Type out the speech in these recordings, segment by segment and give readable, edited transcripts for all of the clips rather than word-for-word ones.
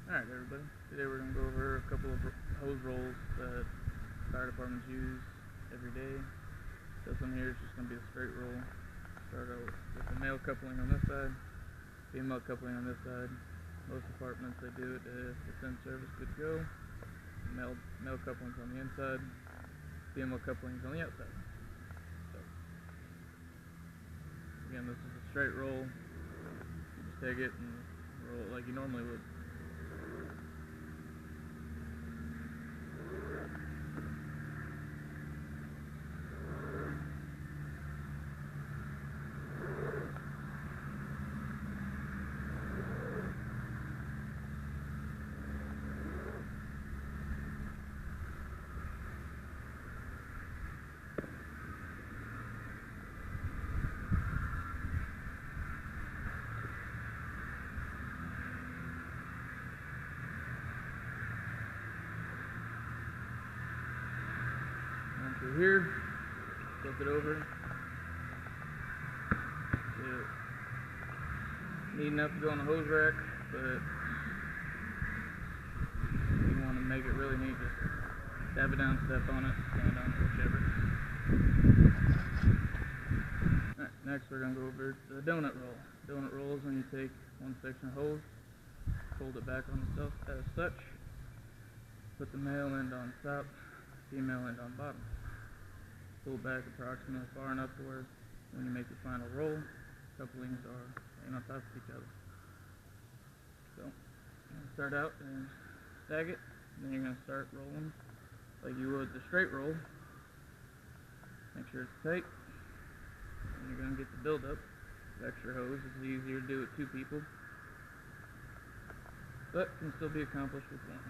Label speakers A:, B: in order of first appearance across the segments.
A: Alright everybody, today we're going to go over a couple of hose rolls that fire departments use every day. This one here is just going to be a straight roll. Start out with a male coupling on this side, female coupling on this side. Most departments they do it if it's in service, good to go. Male couplings on the inside, female couplings on the outside. So, again, this is a straight roll. You just take it and roll it like you normally would. Through here, flip it over. Neat enough to go on the hose rack, but if you want to make it really neat, just dab it down, step on it, stand on it, whichever. Alright, next we're going to go over the donut roll. Donut roll is when you take one section of hose, fold it back on itself as such, put the male end on top, female end on bottom. Pull back approximately far enough to where when you make the final roll, couplings are laying on top of each other. So, you're going to start out and stag it, and then you're going to start rolling like you would the straight roll. Make sure it's tight, and you're going to get the buildup of extra hose. It's easier to do with two people, but can still be accomplished with one.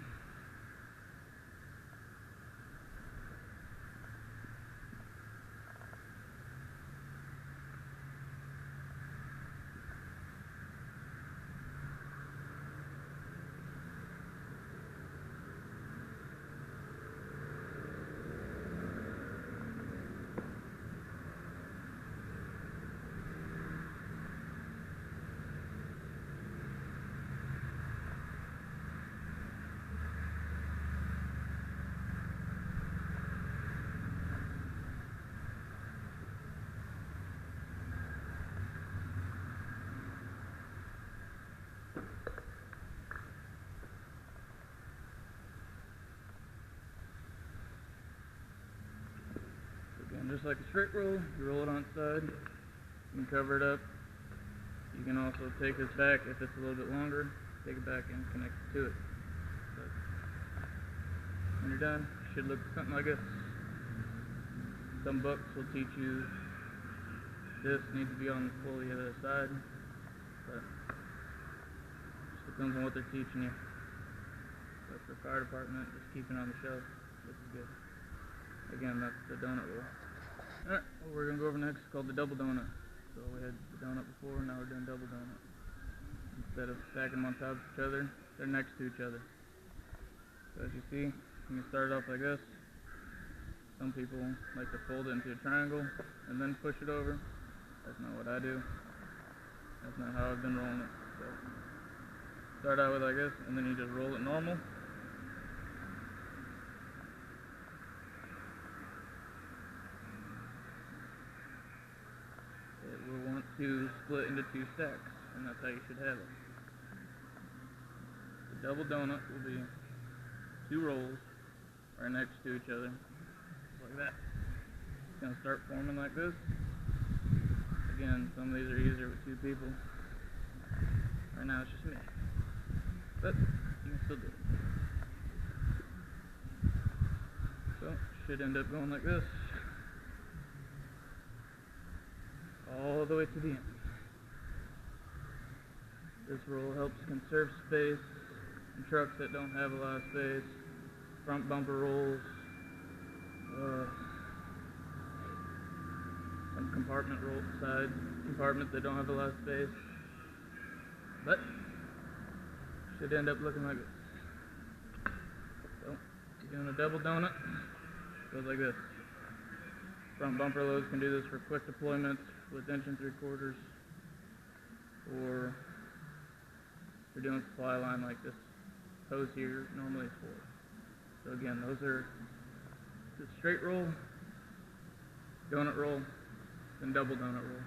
A: Just like a straight roll, you roll it on its side, you can cover it up. You can also take this back if it's a little bit longer, take it back and connect it to it. But when you're done, it should look something like this. Some books will teach you this needs to be on fully the other side, but it just depends on what they're teaching you. But for fire department, just keeping it on the shelf, this is good. Again, that's the donut roll. Alright, what we're going to go over next is called the double donut. So we had the donut before, now we're doing double donut. Instead of stacking them on top of each other, they're next to each other. So as you see, you can start it off like this. Some people like to fold it into a triangle and then push it over. That's not what I do. That's not how I've been rolling it. So start out with like this, and then you just roll it normal. We'll want to split into two stacks, and that's how you should have it. The double donut will be two rolls right next to each other, like that. It's going to start forming like this. Again, some of these are easier with two people. Right now it's just me, but you can still do it. So it should end up going like this, all the way to the end. This roll helps conserve space in trucks that don't have a lot of space, front bumper rolls, some compartment roll side compartments that don't have a lot of space, but should end up looking like this. So you're doing a double donut, goes like this. Front bumper loads can do this for quick deployments with 1 3/4, or if you're doing supply line like this, hose here normally is 4. So again, those are the straight roll, donut roll, and double donut roll.